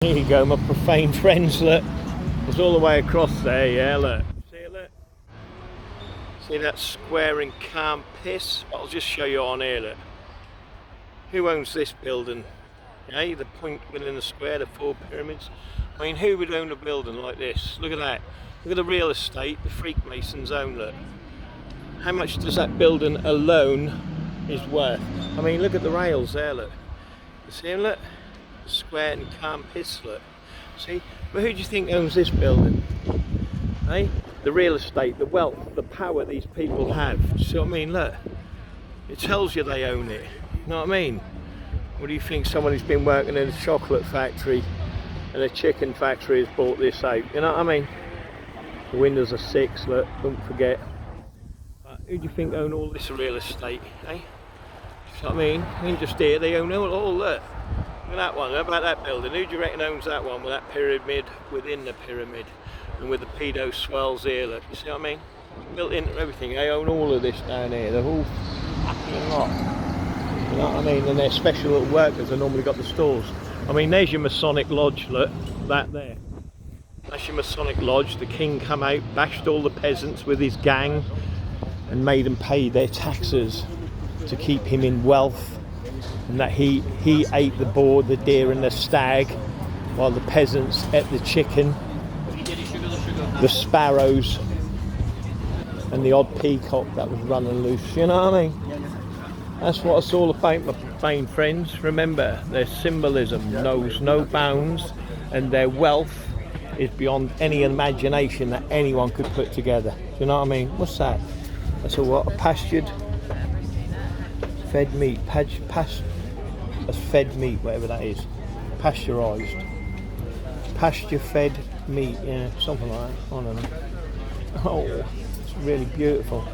Here you go, my profane friends, look. It's all the way across there, yeah, look. See it, look? See that square in Cumpiss? I'll just show you on here, look. Who owns this building? Yeah, the point within the square, the 4 pyramids. I mean, who would own a building like this? Look at that. Look at the real estate, the Freakmasons own, look. How much does that building alone is worth? I mean, look at the rails there, look. You see them, look? Square and Cumpiss, look. See? But who do you think owns this building? Eh? The real estate, the wealth, the power these people have. Do you see what I mean? Look. It tells you they own it. You know what I mean? What do you think someone who's been working in a chocolate factory and a chicken factory has bought this out? You know what I mean? The windows are 6, look, don't forget. But who do you think own all this real estate? Eh? Do you see what I mean? They ain't just here, they own it all, look. Look at that one, how about that building? Who do you reckon owns that one with that pyramid within the pyramid? And with the pedo swells here, look, you see what I mean? Built into everything, they own all of this down here, the whole fucking lot. You know what I mean? And their special little workers have normally got the stores. I mean, there's your Masonic lodge, look, that there. That's your Masonic lodge. The king come out, bashed all the peasants with his gang and made them pay their taxes to keep him in wealth. And that he ate the boar, the deer and the stag, while the peasants ate the chicken, the sparrows and the odd peacock that was running loose. You know what I mean? That's what it's all about, my fine friends. Remember, their symbolism knows no bounds and their wealth is beyond any imagination that anyone could put together. Do you know what I mean? What's that? That's a what? A pastured fed meat. That's fed meat, whatever that is. Pasteurised. Pasture fed meat, yeah, something like that. I don't know. Oh, it's really beautiful.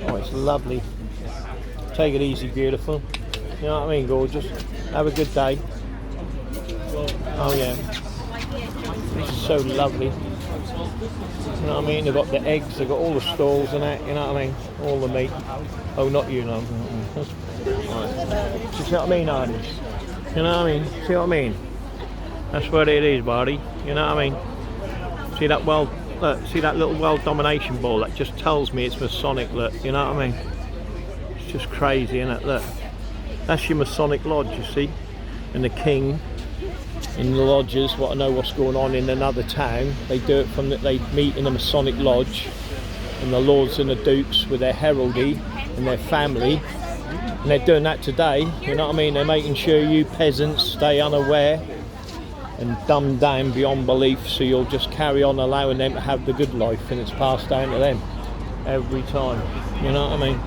Oh, it's lovely. Take it easy, beautiful. You know what I mean, gorgeous. Have a good day. Oh yeah. This is so lovely. You know what I mean? They've got the eggs, they've got all the stalls and that, you know what I mean? All the meat. Oh, not you, no. Right. You see what I mean, Arnie? You know what I mean? See what I mean? That's what it is, buddy. You know what I mean? See that world, look, see that little world domination ball? That just tells me it's Masonic, look, you know what I mean? It's just crazy, isn't it? Look. That's your Masonic lodge, you see? And the king in the lodges, want to know what's going on in another town, they do it from that. They meet in a Masonic lodge, and the lords and the dukes with their heraldry and their family, and they're doing that today. You know what I mean? They're making sure you peasants stay unaware and dumbed down beyond belief, so you'll just carry on allowing them to have the good life, and it's passed down to them every time. You know what I mean?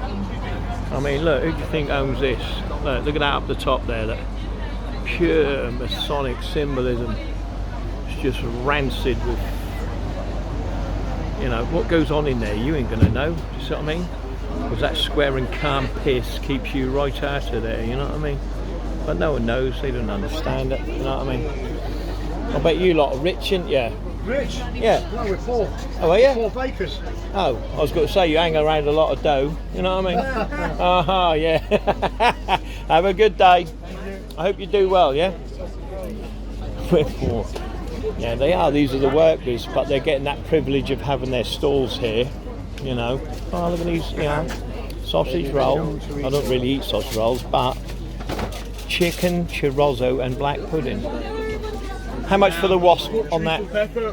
I mean, look, who do you think owns this? Look at that up the top there, look. Pure Masonic symbolism. It's just rancid with, you know, what goes on in there, you ain't gonna know, do you see what I mean? Because that square and Cumpiss keeps you right out of there, you know what I mean? But no one knows, they don't understand it, you know what I mean? I bet you lot are rich, ain't you? Rich? Yeah. No, we're poor. Oh, are you? 4 bakers. Oh, I was going to say you hang around a lot of dough, you know what I mean? Uh-huh, yeah. Have a good day. I hope you do well, yeah? We're poor. Yeah, they are. These are the workers, but they're getting that privilege of having their stalls here, you know. Oh, look at these, you know, sausage roll. I don't really eat sausage rolls, but chicken, chorizo and black pudding. How much for the wasp on that?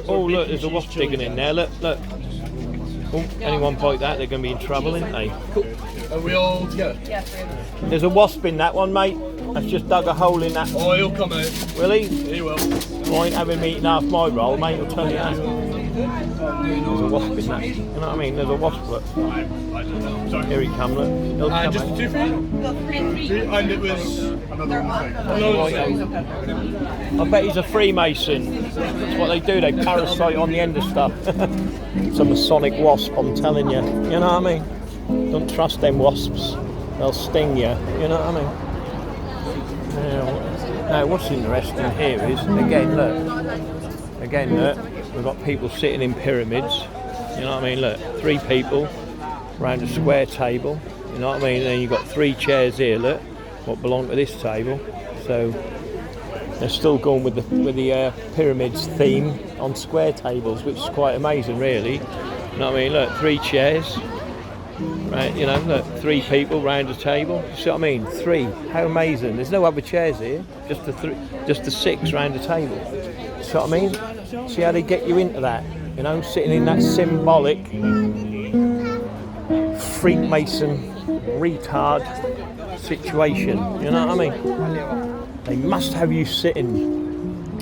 Oh, look, there's a wasp digging in there. Look, look. Oh, anyone bite that, they're going to be in trouble, aren't they? Are we all together? Yeah, 3 of us. There's a wasp in that one, mate. That's just dug a hole in that. Oh, he'll come out. Will he? He will. I ain't having me eating half my roll, mate, I'll tell you that. There's a wasp in that. You know what I mean? There's a wasp, look. I don't know. Sorry. Here he comes, look. He'll come Just out. the 2 for you? Got 3. And it was another one. I bet he's a Freemason. That's what they do, they parasite on the end of stuff. It's a Masonic wasp, I'm telling you. You know what I mean? Don't trust them wasps. They'll sting you. You know what I mean? Now what's interesting here is, again look, we've got people sitting in pyramids. You know what I mean? Look, 3 people around a square table. You know what I mean? And then you've got 3 chairs here, look, what belong to this table. So They're still going with the pyramids theme on square tables, which is quite amazing, really. You know what I mean? Look, 3 chairs, right? You know, look, 3 people round a table. You see what I mean? 3. How amazing! There's no other chairs here. Just the 6 round a table. See what I mean? See how they get you into that? You know, sitting in that symbolic Freemason retard situation. You know what I mean? They must have you sitting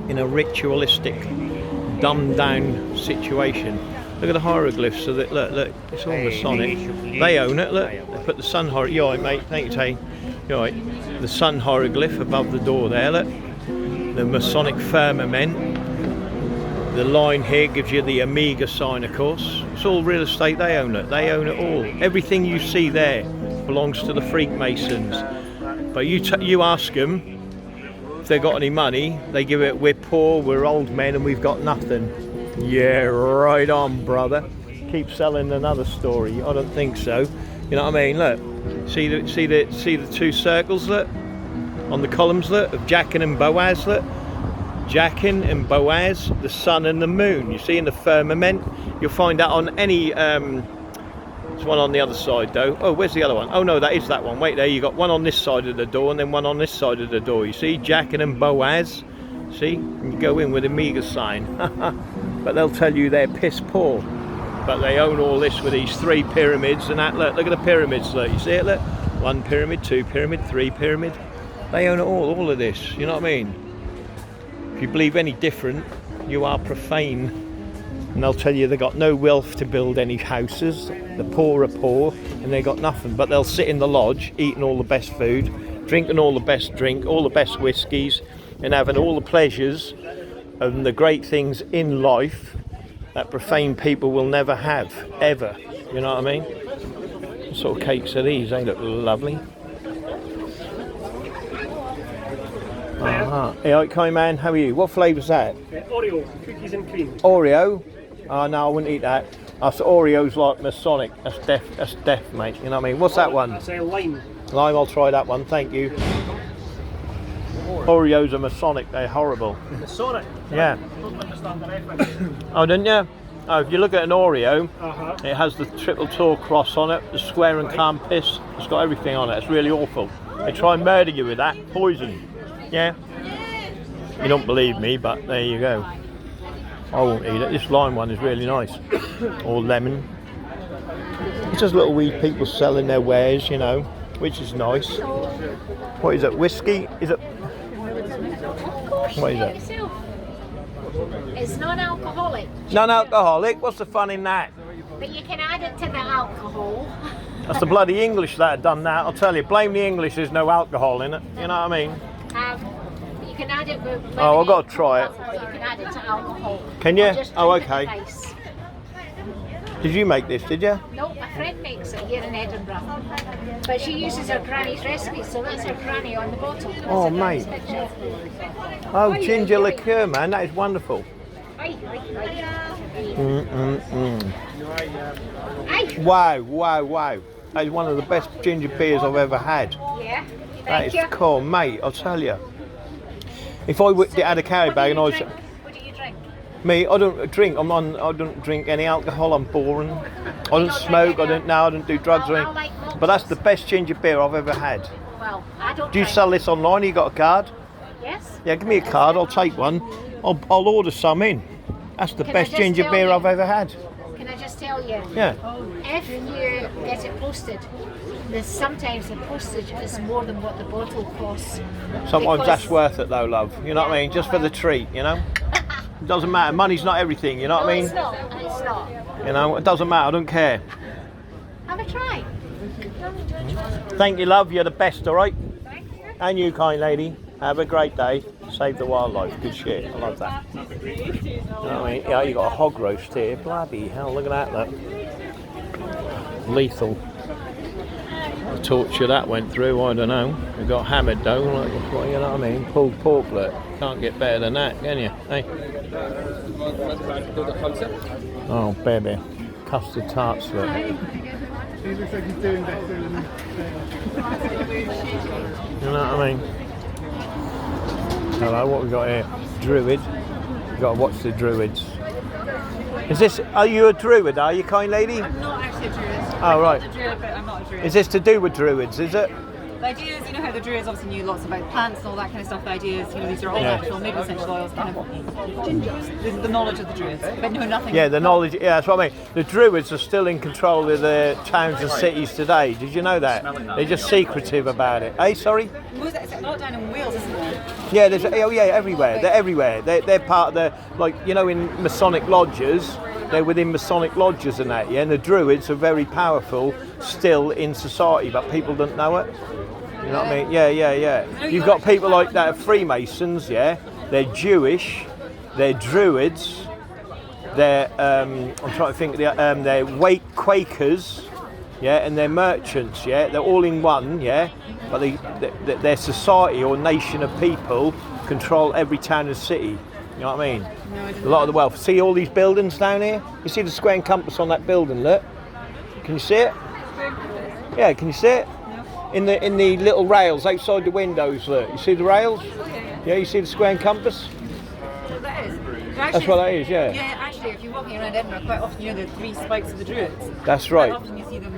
in a ritualistic, dumbed down situation. Look at the hieroglyphs. So that look, it's all Masonic. They own it. Look, they put the sun hieroglyph. You're right, mate. Thank you, Tay. You're right. The sun hieroglyph above the door there. Look, the Masonic firmament. The line here gives you the Omega sign, of course. It's all real estate. They own it. They own it all. Everything you see there belongs to the Freemasons. But you ask them if they've got any money, they give it, we're poor, we're old men and we've got nothing. Yeah, right on, brother. Keep selling another story. I don't think so. You know what I mean? Look, see the 2 circles, look, on the columns, look, of Jachin and Boaz, look. Jachin and Boaz, the sun and the moon. You see in the firmament, you'll find that on any. There's one on the other side though. Oh, where's the other one? Oh no, that is that one. Wait there, you got one on this side of the door and then one on this side of the door. You see, Jachin and Boaz. See, and you go in with a Omega sign. But they'll tell you they're piss poor. But they own all this with these 3 pyramids and that. Look at the pyramids. Look, you see it? Look, 1 pyramid, 2 pyramid, 3 pyramid. They own it all of this. You know what I mean? If you believe any different, you are profane. And they'll tell you they've got no wealth to build any houses. The poor are poor and they got nothing. But they'll sit in the lodge, eating all the best food, drinking all the best drink, all the best whiskies, and having all the pleasures and the great things in life that profane people will never have, ever. You know what I mean? What sort of cakes are these? They look lovely. Hey, okay, man, how are you? What flavour's that? Oreo, cookies and cream. Oreo? Oh, no, I wouldn't eat that. Oreo's like Masonic. That's deaf, mate. You know what I mean? What's that one? That's a lime. Lime, I'll try that one, thank you. Oreos are Masonic, they're horrible. Masonic? Yeah. I don't understand the reference. Oh, didn't you? Oh, if you look at an Oreo, it has the triple toe cross on it, the square and Cumpiss. It's got everything on it. It's really awful. They try and murder you with that. Poison. Yeah? You don't believe me, but there you go. I won't eat it. This lime one is really nice. Or lemon. It's just little wee people selling their wares, you know, which is nice. What is it? Whiskey? Is it? What is it? It's non-alcoholic. Non-alcoholic? What's the fun in that? But you can add it to the alcohol. That's the bloody English that have done that. I'll tell you, blame the English, there's no alcohol in it. You know what I mean? You can add it with lemonade. Oh, I've got to try it. You can add it to alcohol. Can you? Or just Oh, drink it okay. nice. Did you make this, did you? No, a friend makes it here in Edinburgh. But she uses her granny's recipe, so that's her granny on the bottle. That's Oh, her granny's mate. picture. Oh, ginger liqueur, man, that is wonderful. Aye. Wow. That is one of the best ginger beers I've ever had. Yeah. That Thank is you. cool, mate, I'll tell you. If I had a carry bag and I was... What do you drink? Me, I don't drink. I don't drink any alcohol. I'm boring. I don't smoke. I don't do drugs or anything. But that's the best ginger beer I've ever had. Well, I don't Do you drink. sell this online? You got a card? Yes. Yeah, give me a card. I'll take one. I'll order some in. That's the Can I best just ginger tell beer you? I've ever had. Can I just tell you? Yeah. If you get it posted, sometimes the postage is more than what the bottle costs. Sometimes Because- that's worth it though, love. You know what I mean? Just for the treat, you know? It doesn't matter. Money's not everything, you know what I mean? It's not. It's not. You know, it doesn't matter. I don't care. Have a try. Thank you, love. You're the best, all right? Thank you. And you, kind lady. Have a great day. Save the wildlife. Good shit. I love that. You know what I mean? Yeah, you got a hog roast here. Bloody hell, look at that, look. Lethal. The torture that went through, I don't know. We got hammered though, like, you know what I mean? Pulled pork, look. Can't get better than that, can you? Hey? Oh, baby. Custard tarts, look. He looks like he's doing better than You know what I mean? Hello, what we got here? Druid. You've got to watch the Druids. Is this, are you a Druid, are you, kind lady? I'm not actually a druid. Oh, right. I'm a druid, but I'm not a druid. Is this to do with Druids, is it? The idea is, you know how the druids obviously knew lots about plants and all that kind of stuff. The idea is, you know, these are all natural, maybe essential oils, kind of this is the knowledge of the druids, but know nothing. Yeah, the knowledge, yeah, that's what I mean. The Druids are still in control of the towns and cities today. Did you know that? They're just secretive about it. Hey, sorry? It's a lot down in Wales, isn't there? Yeah, there's, oh yeah, everywhere. They're everywhere. They're part of the, like, you know, in Masonic lodges, they're within Masonic lodges and that, yeah, and the Druids are very powerful still in society, but people don't know it. You know what I mean? Yeah. You've got people like that, Freemasons, yeah, they're Jewish, they're Druids, they're, I'm trying to think, they're Quakers, yeah, and they're merchants, yeah, they're all in one, yeah, but their society or nation of people control every town and city. You know what I mean? No, I didn't A lot of the wealth. See all these buildings down here? You see the square and compass on that building, look? Can you see it? Yeah, can you see it? No. In the little rails outside the windows, look. You see the rails? Yeah, you see the square and compass? So that is. That's what that is, yeah. Yeah, actually, if you're walking around Edinburgh, quite often you know the 3 spikes of the druids. That's right. Quite often you see them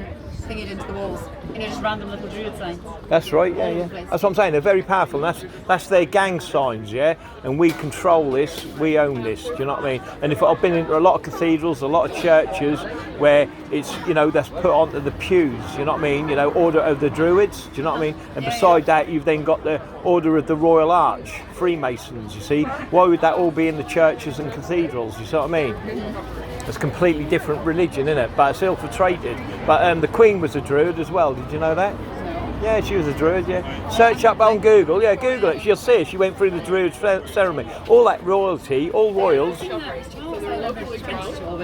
thingied into the walls, and just random little druid signs. That's right, yeah. That's what I'm saying, they're very powerful, and that's their gang signs, yeah? And we control this, we own this, do you know what I mean? And if I've been into a lot of cathedrals, a lot of churches, where it's, you know, that's put onto the pews, you know what I mean? You know, Order of the Druids, do you know what I mean? And beside that, you've then got the Order of the Royal Arch, Freemasons, you see? Why would that all be in the churches and cathedrals, you see what I mean? It's a completely different religion, isn't it? But it's infiltrated. But the Queen was a Druid as well. Did you know that? No. Yeah, she was a Druid. Yeah. Search up on Google. Yeah, Google it. You'll see it. She went through the Druid ceremony. All that royalty, all royals. When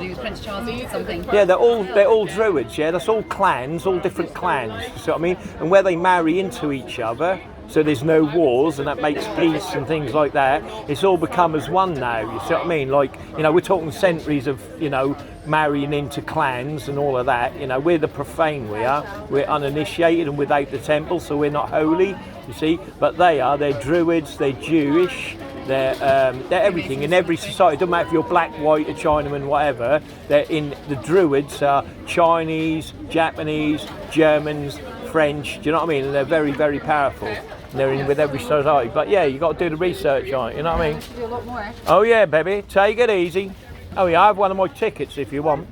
he was Prince Charles or something. Yeah, they're all Druids. Yeah, that's all clans, all different clans. You see what I mean? And where they marry into each other. So there's no wars, and that makes peace and things like that. It's all become as one now, you see what I mean? Like, you know, we're talking centuries of, you know, marrying into clans and all of that. You know, we're the profane, we are. We're uninitiated and without the temple, so we're not holy, you see. But they're Druids, they're Jewish, they're everything in every society. It doesn't matter if you're black, white, or Chinaman, whatever. They're in, the Druids are Chinese, Japanese, Germans, French, do you know what I mean? And they're very, very powerful. And they're in with every society. But yeah, you got to do the research on it, you know what I mean? Do a lot more. Oh yeah, baby, take it easy. Oh yeah, I have one of my tickets if you want.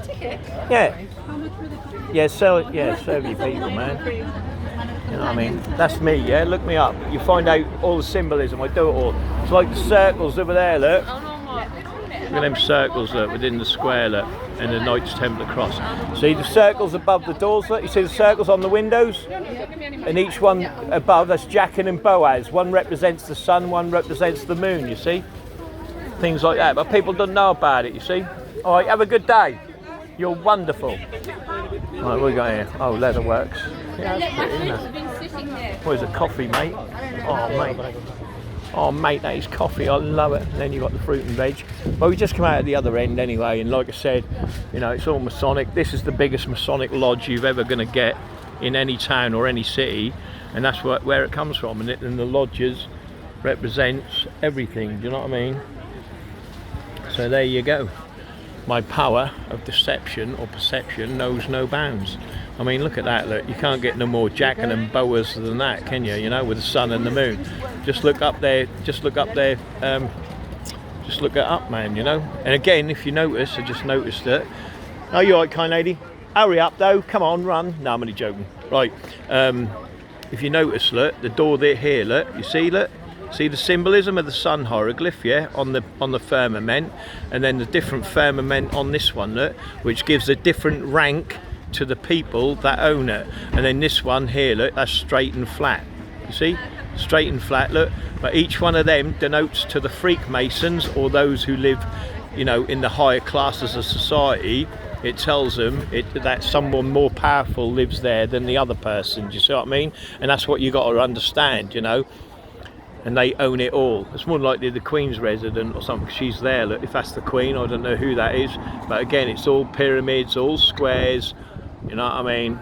Ticket? Yeah. How much were they? Yeah, serve you people, man. You know what I mean? That's me, yeah? Look me up. You find out all the symbolism, I do it all. It's like the circles over there, look. Look at them circles, look, within the square, look. And the Knights Templar cross. See the circles above the doors, look? You see the circles on the windows? And each one above, that's Jachin and Boaz. One represents the sun, one represents the moon, you see? Things like that, but people don't know about it, you see? All right, have a good day. You're wonderful. All right, what we got here? Oh, Leatherworks. Yeah, that's pretty, isn't it? What is it, coffee, mate? Oh, mate. Oh, mate, that is coffee. I love it. And then you've got the fruit and veg. Well, we just come out at the other end anyway, and like I said, you know, it's all Masonic. This is the biggest Masonic lodge you've ever going to get in any town or any city, and that's where it comes from. And the lodges represents everything. Do you know what I mean? So there you go. My power of deception or perception knows no bounds. I mean, look at that, look, you can't get no more Jachin and Boaz than that, can you? You know, with the sun and the moon. Just look up there, just look it up, man, you know? And again, if you notice, I just noticed it. Oh, you all right, kind lady? Hurry up, though, come on, run. No, I'm only joking. Right, if you notice, look, the door there here, look, you see, look? See the symbolism of the sun hieroglyph, yeah, on the firmament, and then the different firmament on this one, look, which gives a different rank to the people that own it. And then this one here, look, that's straight and flat. You see, straight and flat, look. But each one of them denotes to the Freemasons or those who live, you know, in the higher classes of society. It tells them that someone more powerful lives there than the other person. Do you see what I mean? And that's what you got to understand, you know. And they own it all. It's more likely the Queen's resident or something. She's there. Look, if that's the Queen, I don't know who that is. But again, it's all pyramids, all squares. You know what I mean?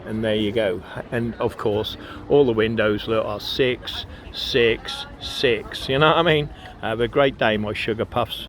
and there you go. And of course all the windows, look, are 6, 6, 6, you know what I mean? Have a great day, my sugar puffs.